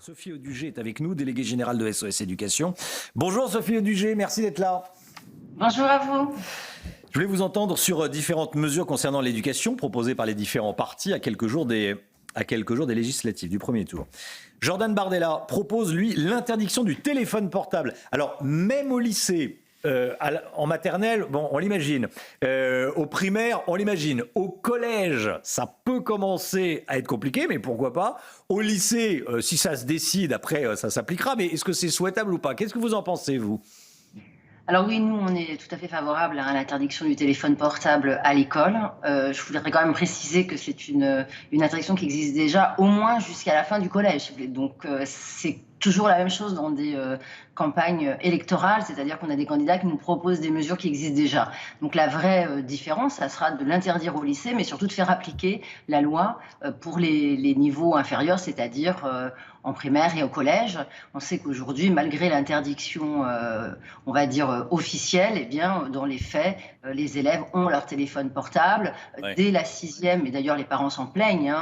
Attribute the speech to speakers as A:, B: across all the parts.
A: Sophie Audugé est avec nous, déléguée générale de SOS Éducation. Bonjour Sophie Audugé, merci d'être là.
B: Bonjour à vous.
A: Je voulais vous entendre sur différentes mesures concernant l'éducation proposées par les différents partis à quelques jours des législatives du premier tour. Jordan Bardella propose, lui, l'interdiction du téléphone portable. Alors, même au lycée, en maternelle, bon, on l'imagine. Au primaire, on l'imagine. Au collège, ça peut commencer à être compliqué, mais pourquoi pas. Au lycée, si ça se décide, après, ça s'appliquera. Mais est-ce que c'est souhaitable ou pas? Qu'est-ce que vous en pensez, vous?
B: Alors oui, nous, on est tout à fait favorable à l'interdiction du téléphone portable à l'école. Je voudrais quand même préciser que c'est une interdiction qui existe déjà au moins jusqu'à la fin du collège, si vous voulez. Donc c'est toujours la même chose dans des campagnes électorales, c'est-à-dire qu'on a des candidats qui nous proposent des mesures qui existent déjà. Donc la vraie différence, ça sera de l'interdire au lycée, mais surtout de faire appliquer la loi pour les niveaux inférieurs, c'est-à-dire en primaire et au collège. On sait qu'aujourd'hui, malgré l'interdiction, on va dire, officielle, eh bien, dans les faits, les élèves ont leur téléphone portable. Ouais. Dès la 6e, et d'ailleurs les parents s'en plaignent,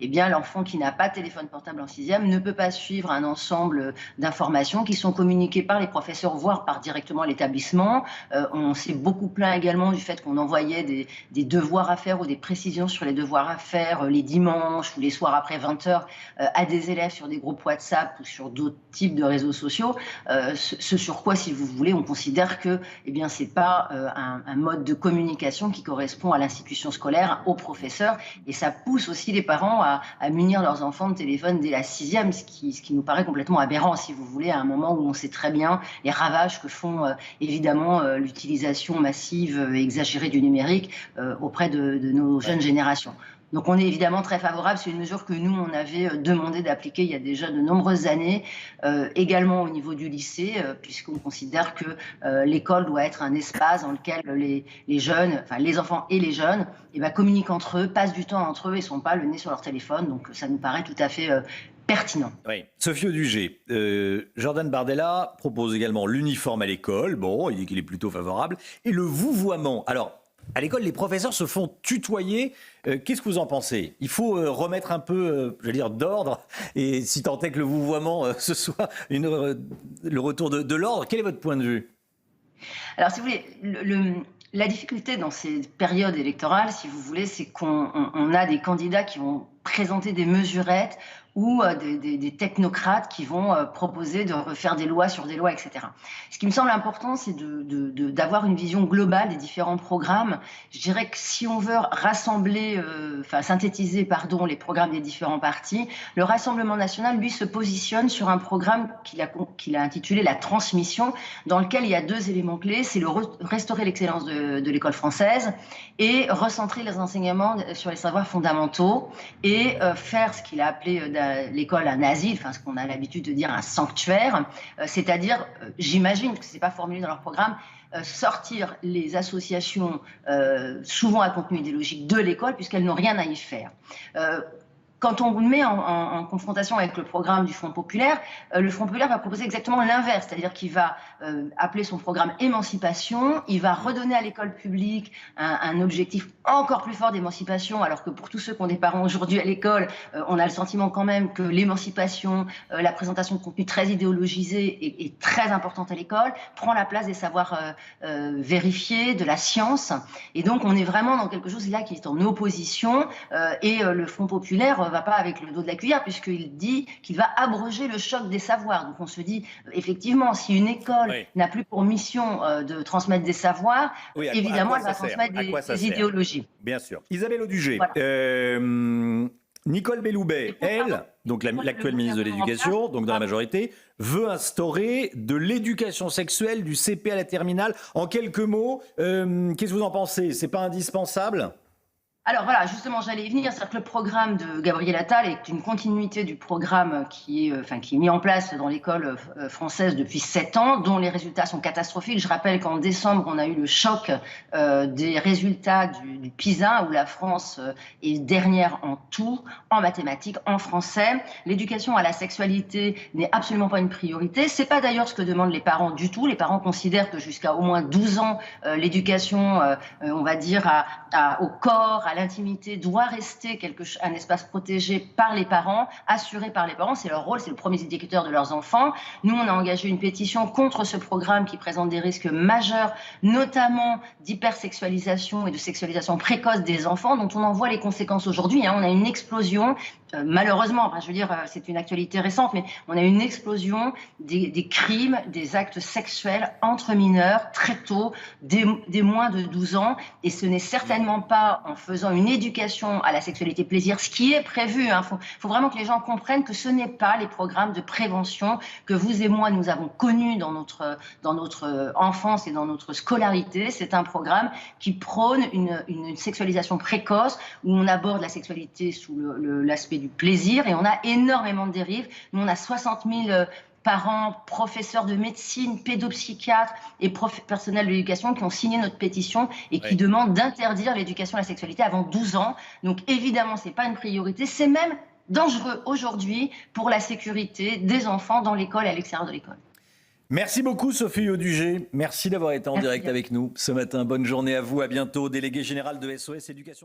B: eh bien, l'enfant qui n'a pas de téléphone portable en 6e ne peut pas suivre un ensemble d'informations qui sont communiquées par les professeurs, voire par directement l'établissement. On s'est beaucoup plaint également du fait qu'on envoyait des devoirs à faire ou des précisions sur les devoirs à faire les dimanches ou les soirs après 20h à des élèves sur des groupes WhatsApp ou sur d'autres types de réseaux sociaux, ce sur quoi, si vous voulez, on considère que eh bien, c'est pas un mode de communication qui correspond à l'institution scolaire, aux professeurs, et ça pousse aussi les parents à munir leurs enfants de téléphone dès la 6e, ce qui nous paraît complètement aberrant, si vous voulez, à un moment où on sait très bien les ravages que font évidemment l'utilisation massive et exagérée du numérique auprès de nos jeunes générations. Donc on est évidemment très favorable, c'est une mesure que nous, on avait demandé d'appliquer il y a déjà de nombreuses années, également au niveau du lycée, puisqu'on considère que l'école doit être un espace dans lequel les jeunes, enfin les enfants et les jeunes, eh ben, communiquent entre eux, passent du temps entre eux et ne sont pas le nez sur leur téléphone, donc ça nous paraît tout à fait pertinent.
A: Oui. Sophie Audugé, Jordan Bardella propose également l'uniforme à l'école, bon, il dit qu'il est plutôt favorable, et le vouvoiement. Alors, à l'école, les professeurs se font tutoyer. Qu'est-ce que vous en pensez? Il faut remettre un peu, je veux dire, d'ordre. Et si tant est que le vouvoiement, ce soit le retour de l'ordre, quel est votre point de vue?
B: Alors, si vous voulez, la difficulté dans ces périodes électorales, si vous voulez, c'est qu'on a des candidats qui vont présenter des mesurettes ou des technocrates qui vont proposer de refaire des lois sur des lois, etc. Ce qui me semble important, c'est d'avoir une vision globale des différents programmes. Je dirais que si on veut rassembler, synthétiser, les programmes des différents partis, le Rassemblement national, lui, se positionne sur un programme qu'il a intitulé la transmission, dans lequel il y a deux éléments clés, c'est restaurer l'excellence de l'école française et recentrer les enseignements sur les savoirs fondamentaux et faire ce qu'il a appelé l'école un asile, enfin ce qu'on a l'habitude de dire un sanctuaire, c'est-à-dire, j'imagine que ce n'est pas formulé dans leur programme, sortir les associations souvent à contenu idéologique de l'école puisqu'elles n'ont rien à y faire. Quand on met en confrontation avec le programme du Front populaire, le Front populaire va proposer exactement l'inverse, c'est-à-dire qu'il va appeler son programme émancipation, il va redonner à l'école publique un objectif encore plus fort d'émancipation, alors que pour tous ceux qui ont des parents aujourd'hui à l'école, on a le sentiment quand même que l'émancipation, la présentation de contenu très idéologisé est très importante à l'école, prend la place des savoirs vérifiés, de la science, et donc on est vraiment dans quelque chose là qui est en opposition, et le Front populaire va pas avec le dos de la cuillère puisqu'il dit qu'il va abroger le choc des savoirs. Donc on se dit, effectivement, si une école n'a plus pour mission de transmettre des savoirs, évidemment, elle va transmettre des idéologies.
A: Bien sûr. Isabelle Audugé, voilà. Nicole Belloubet, elle, donc l'actuelle ministre de l'Éducation, donc dans la majorité, veut instaurer de l'éducation sexuelle du CP à la terminale. En quelques mots, qu'est-ce que vous en pensez? C'est pas indispensable?
B: Alors voilà, justement, j'allais y venir. C'est-à-dire que le programme de Gabriel Attal est une continuité du programme qui est mis en place dans l'école française depuis 7 ans, dont les résultats sont catastrophiques. Je rappelle qu'en décembre, on a eu le choc des résultats du PISA, où la France est dernière en tout, en mathématiques, en français. L'éducation à la sexualité n'est absolument pas une priorité. C'est pas d'ailleurs ce que demandent les parents du tout. Les parents considèrent que jusqu'à au moins 12 ans, l'éducation, on va dire, au corps, à l'intimité doit rester un espace protégé par les parents, assuré par les parents. C'est leur rôle, c'est le premier éducateur de leurs enfants. Nous, on a engagé une pétition contre ce programme qui présente des risques majeurs, notamment d'hypersexualisation et de sexualisation précoce des enfants, dont on en voit les conséquences aujourd'hui. On a une explosion, malheureusement, je veux dire, c'est une actualité récente, mais on a une explosion des crimes, des actes sexuels entre mineurs très tôt, des moins de 12 ans, et ce n'est certainement pas en faisant une éducation à la sexualité plaisir, ce qui est prévu. Faut vraiment que les gens comprennent que ce n'est pas les programmes de prévention que vous et moi nous avons connus dans notre enfance et dans notre scolarité. C'est un programme qui prône une sexualisation précoce, où on aborde la sexualité sous l'aspect du plaisir, et on a énormément de dérives. Nous, on a 60 000 parents, professeurs de médecine, pédopsychiatres et personnels de l'éducation qui ont signé notre pétition et qui demandent d'interdire l'éducation à la sexualité avant 12 ans. Donc évidemment, ce n'est pas une priorité, c'est même dangereux aujourd'hui pour la sécurité des enfants dans l'école et à l'extérieur de l'école.
A: Merci beaucoup Sophie Audugé, merci d'avoir été en direct avec nous ce matin. Bonne journée à vous, à bientôt. Déléguée générale de SOS Éducation.